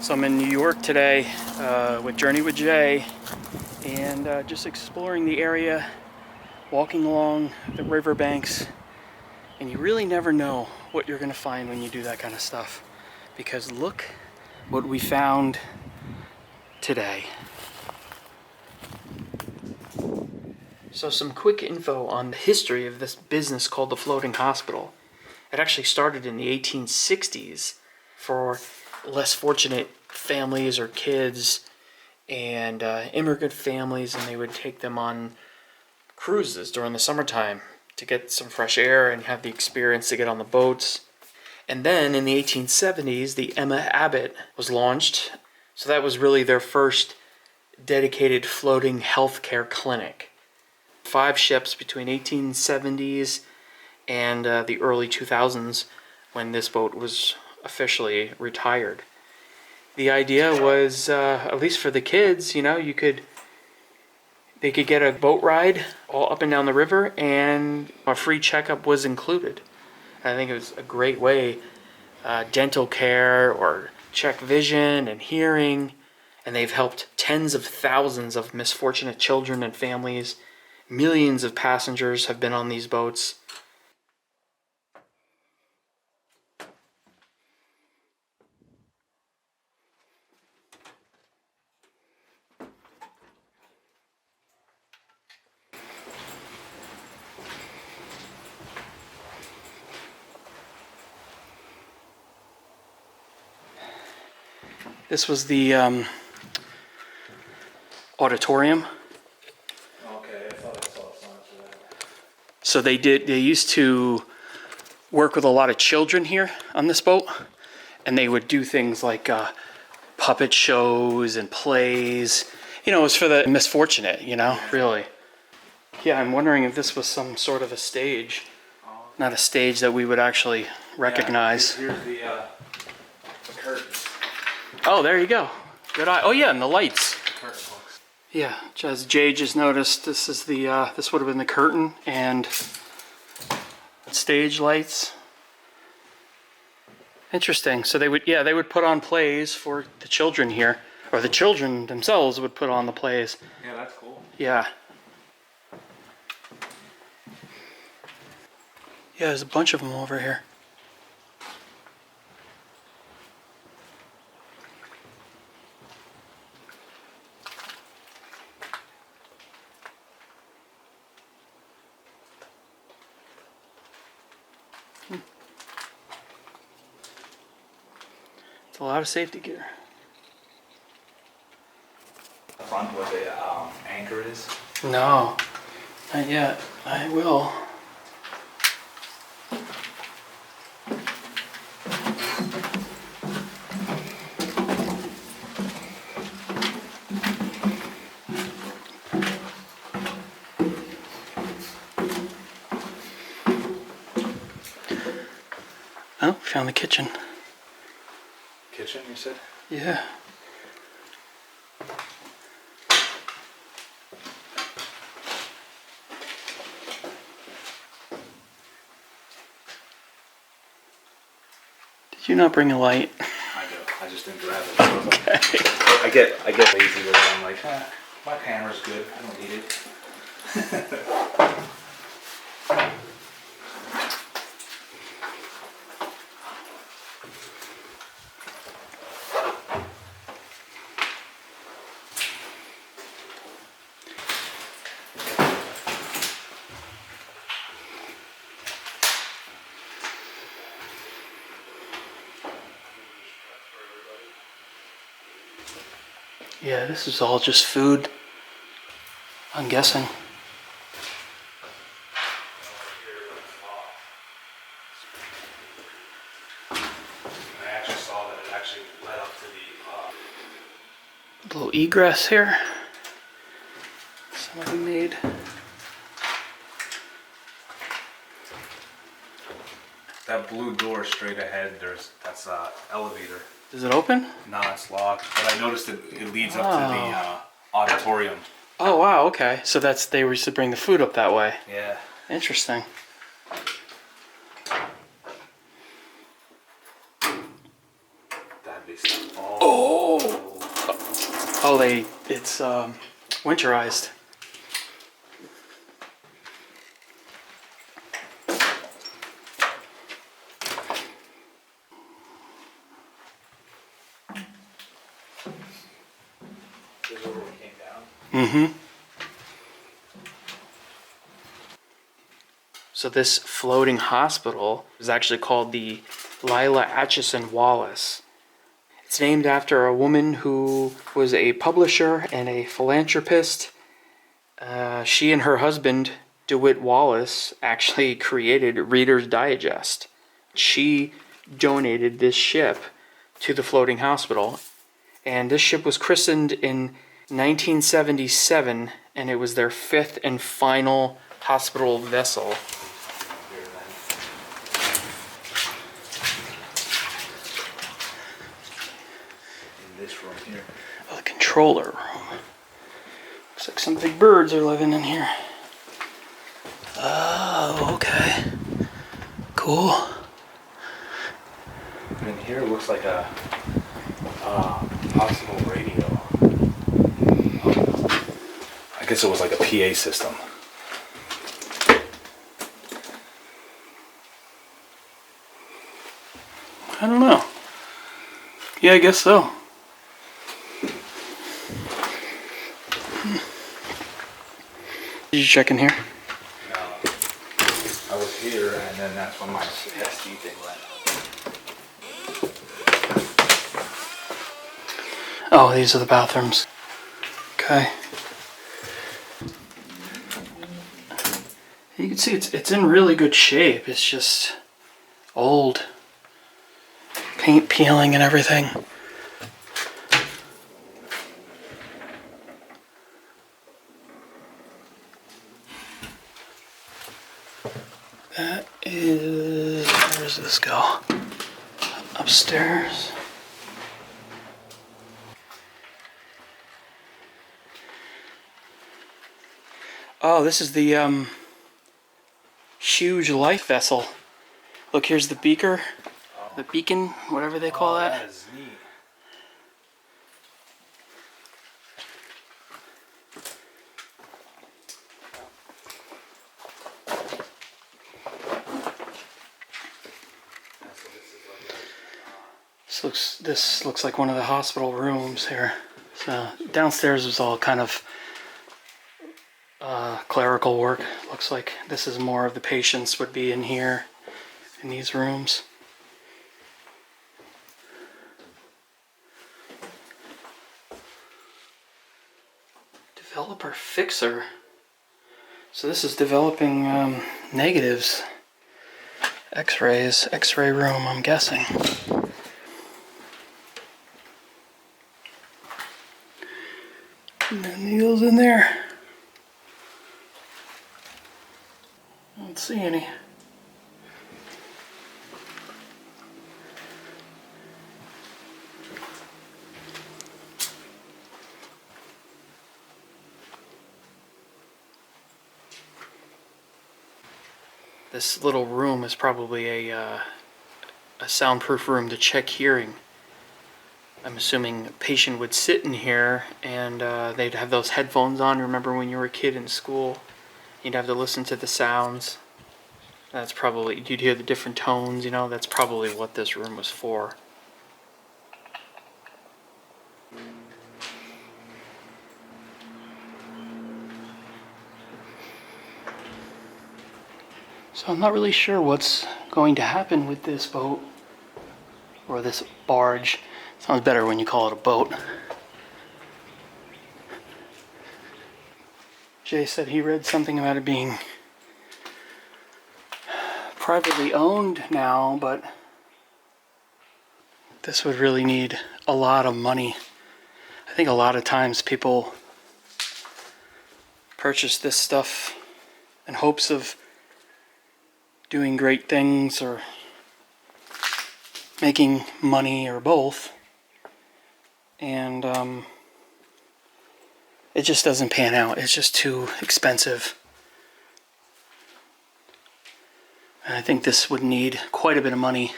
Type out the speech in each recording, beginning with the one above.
So I'm in New York today with Journey with Jay, and just exploring the area, walking along the riverbanks, and you really never know what you're going to find when you do that kind of stuff. Because look what we found today. So some quick info on the history of this business called the Floating Hospital. It actually started in the 1860s for less fortunate families or kids and immigrant families, and they would take them on cruises during the summertime to get some fresh air and have the experience to get on the boats. And then in the 1870s, the Emma Abbott was launched. So that was really their first dedicated floating healthcare clinic. 5 ships between 1870s and the early 2000s when this boat was officially retired. The idea was, at least for the kids, you know, they could get a boat ride all up and down the river, and a free checkup was included. I think it was a great way, dental care or check vision and hearing, and they've helped tens of thousands of misfortunate children and families. Millions of passengers have been on these boats. This was the auditorium. Okay, I thought I saw signs for that. So they used to work with a lot of children here on this boat, and they would do things like puppet shows and plays. You know, it was for the misfortunate, you know, really. Yeah, I'm wondering if this was some sort of a stage. Not a stage that we would actually recognize. Yeah, here's the curtains. Oh, there you go. Good eye. Oh yeah, and the lights. Curtain hooks. Yeah, as Jay just noticed, this is the this would have been the curtain and stage lights. Interesting. So they would put on plays for the children here, or the children themselves would put on the plays. Yeah, that's cool. Yeah. Yeah, there's a bunch of them over here. It's a lot of safety gear. Front where the anchor is. No, not yet. I will. Oh, found the kitchen. Kitchen, you said? Yeah. Did you not bring a light? I do. I just didn't grab it. Okay. I get lazy with it. I'm like, my camera's good. I don't need it. Yeah, this is all just food, I'm guessing. I actually saw that it actually led up to the Little egress here. Somebody made. that blue door straight ahead. That's elevator. Does it open? No, it's locked. But I noticed it leads up to the auditorium. Oh wow, okay. So they used to bring the food up that way. Yeah. Interesting. That'd be sick. Oh, it's winterized. This is where we came down. Mm-hmm. So this floating hospital is actually called the Lila Acheson Wallace. It's named after a woman who was a publisher and a philanthropist. She and her husband, DeWitt Wallace, actually created Reader's Digest. She donated this ship to the floating hospital, and this ship was christened in 1977, and it was their fifth and final hospital vessel. Here then. In this room here. The controller room. Looks like some big birds are living in here. Oh, okay. Cool. And here looks like a hospital radio. I guess it was like a PA system. I don't know. Yeah, I guess so. Did you check in here? No. I was here and then that's when my SD thing went. Oh, these are the bathrooms. Okay. You can see it's in really good shape. It's just old. Paint peeling and everything. That is... where does this go? Upstairs. Oh, this is the huge life vessel. Look, here's the beaker. The beacon, whatever they call that. That is neat. This looks like one of the hospital rooms here. So downstairs was all kind of clerical work. Looks like this is more of the patients would be in here, in these rooms. Developer fixer. So this is developing negatives. X-rays, X-ray room, I'm guessing. No needles in there. I don't see any. This little room is probably a soundproof room to check hearing. I'm assuming a patient would sit in here and they'd have those headphones on. Remember when you were a kid in school? You'd have to listen to the sounds. That's probably, you'd hear the different tones, you know, that's probably what this room was for. So I'm not really sure what's going to happen with this boat, or this barge. Sounds better when you call it a boat. Jay said he read something about it being privately owned now, but this would really need a lot of money. I think a lot of times people purchase this stuff in hopes of doing great things or making money or both, and it just doesn't pan out. It's just too expensive. And I think this would need quite a bit of money.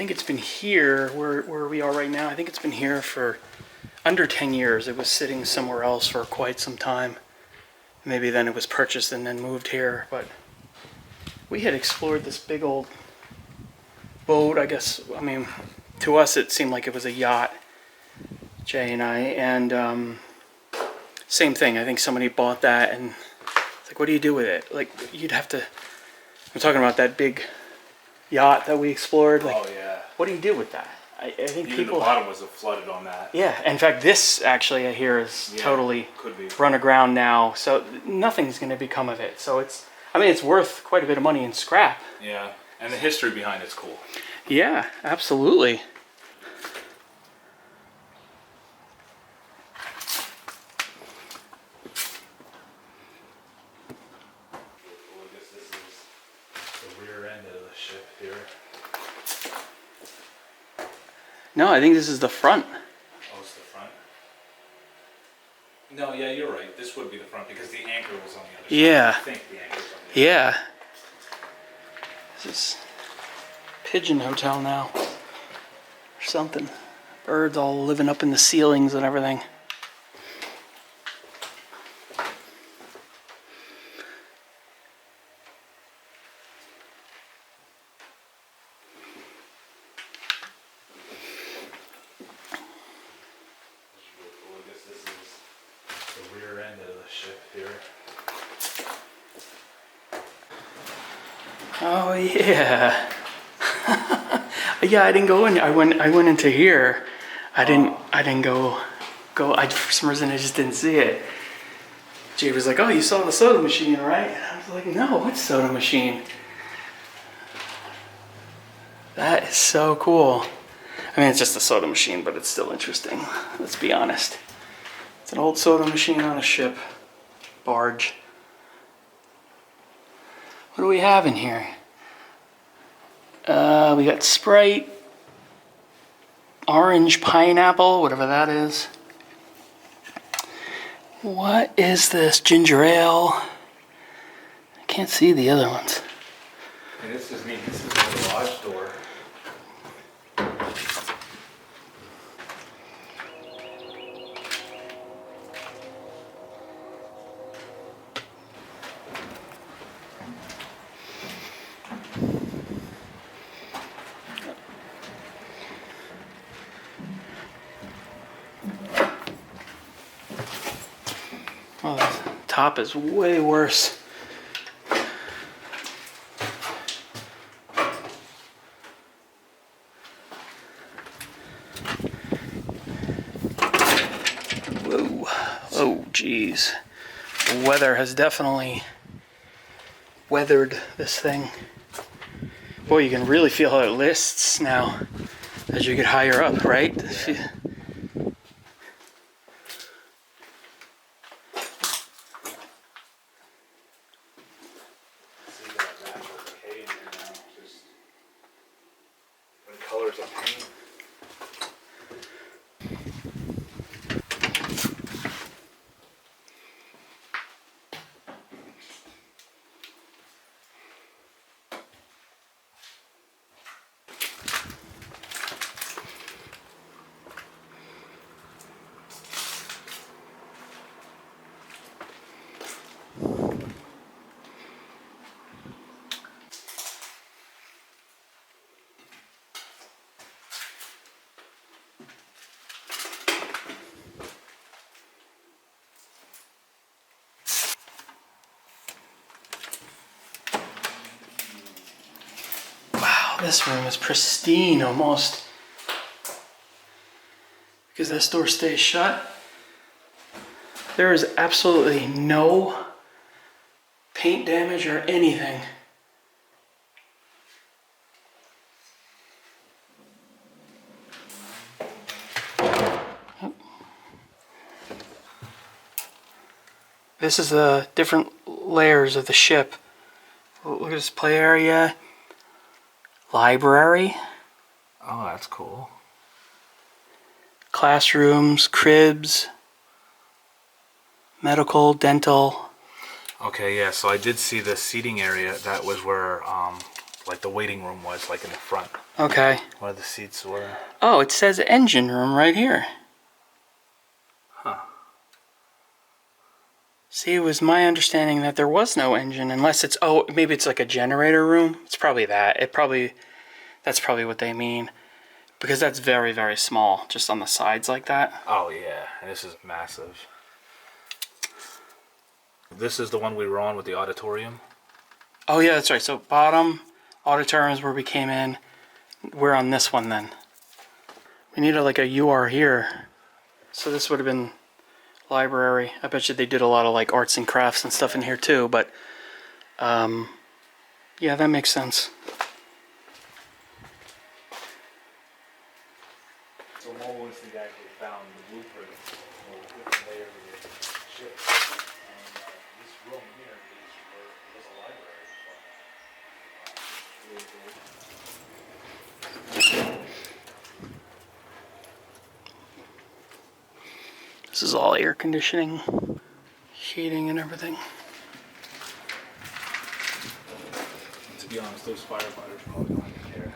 think it's been here, where we are right now, I think it's been here for under 10 years. It was sitting somewhere else for quite some time. Maybe then it was purchased and then moved here, but we had explored this big old boat, I guess. I mean, to us it seemed like it was a yacht, Jay and I, and same thing. I think somebody bought that, and it's like, what do you do with it? Like, you'd have to, I'm talking about that big yacht that we explored. Like, Oh yeah. what do you do with that? I think Even people. the bottom was flooded on that. Yeah, in fact, this actually I hear is totally could be. run aground now, so nothing's going to become of it. So it's, I mean, it's worth quite a bit of money in scrap. Yeah, and the history behind it's cool. Yeah, absolutely. I guess this is the rear end of the ship here. No, I think this is the front. Oh, it's the front? No, yeah, you're right. This would be the front because the anchor was on the other Yeah. side. I think the anchor's on the other Yeah. This is Pigeon Hotel now. Or something. Birds all living up in the ceilings and everything. I guess this is the rear end of the ship here. Oh yeah. Yeah, I didn't go in. I went into here. I didn't go. For some reason I just didn't see it. Jay was like, "Oh, you saw the soda machine, right?" And I was like, "No, what soda machine?" That is so cool. I mean, it's just a soda machine, but it's still interesting. Let's be honest. It's an old soda machine on a ship, barge. What do we have in here? We got Sprite, orange pineapple, whatever that is. What is this? Ginger ale. I can't see the other ones. And this is neat. This is the garage door. Oh, the top is way worse. Whoa. Oh, geez. The weather has definitely weathered this thing. Boy, you can really feel how it lists now as you get higher up, right? Yeah. See that natural decay in here now. Just the colors of paint. This room is pristine almost. Because this door stays shut. There is absolutely no paint damage or anything. This is the different layers of the ship. Look at this play area. Library. Oh, that's cool. Classrooms, cribs, medical, dental. Okay, yeah, so I did see the seating area. That was where, like the waiting room was, like in the front, Okay. where the seats were. Oh, it says engine room right here. Huh. See, it was my understanding that there was no engine unless it's, oh, maybe it's like a generator room. It's probably that. That's probably what they mean. Because that's very, very small, just on the sides like that. Oh yeah, and this is massive. This is the one we were on with the auditorium. Oh yeah, that's right. So bottom, auditorium is where we came in. We're on this one then. We needed like a UR here. So this would have been library. I bet you they did a lot of like arts and crafts and stuff in here too, but yeah, that makes sense. So Mo was the guy who found the blueprint for the different layers of the ship. And this room here is where it was a library. This is all air conditioning, heating and everything. To be honest, those firefighters probably don't even care.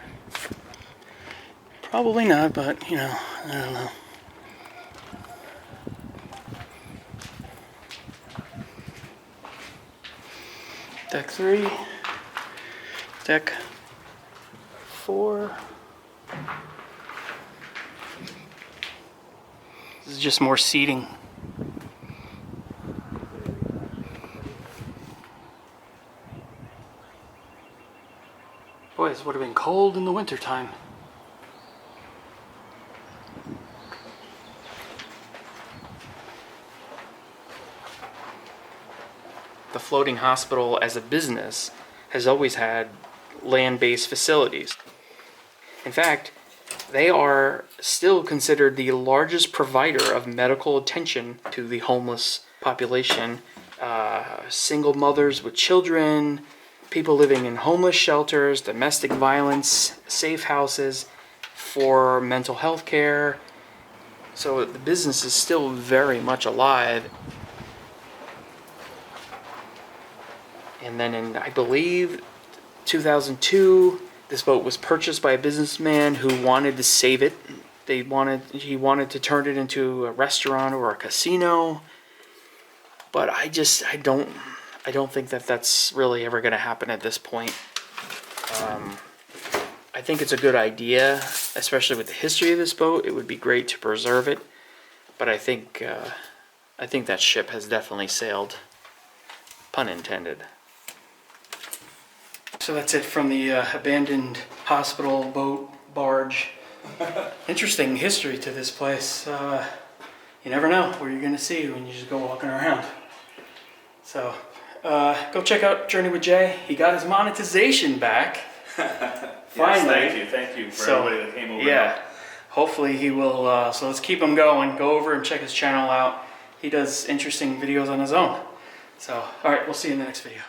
Probably not, but you know, I don't know. Deck 3, deck 4. This is just more seating. Boy, this would have been cold in the wintertime. The floating hospital as a business has always had land-based facilities. In fact, they are still considered the largest provider of medical attention to the homeless population. Single mothers with children, people living in homeless shelters, domestic violence, safe houses for mental health care. So the business is still very much alive. And then in, I believe, 2002, this boat was purchased by a businessman who wanted to save it. He wanted to turn it into a restaurant or a casino. But I don't think that that's really ever going to happen at this point. I think it's a good idea, especially with the history of this boat. It would be great to preserve it. But I think that ship has definitely sailed. Pun intended. So that's it from the abandoned hospital boat barge. Interesting history to this place. You never know what you're going to see when you just go walking around. So go check out Journey with Jay. He got his monetization back. Finally. Yes, thank you for everybody that came over. Yeah, hopefully he will. So let's keep him going. Go over and check his channel out. He does interesting videos on his own. So, all right, we'll see you in the next video.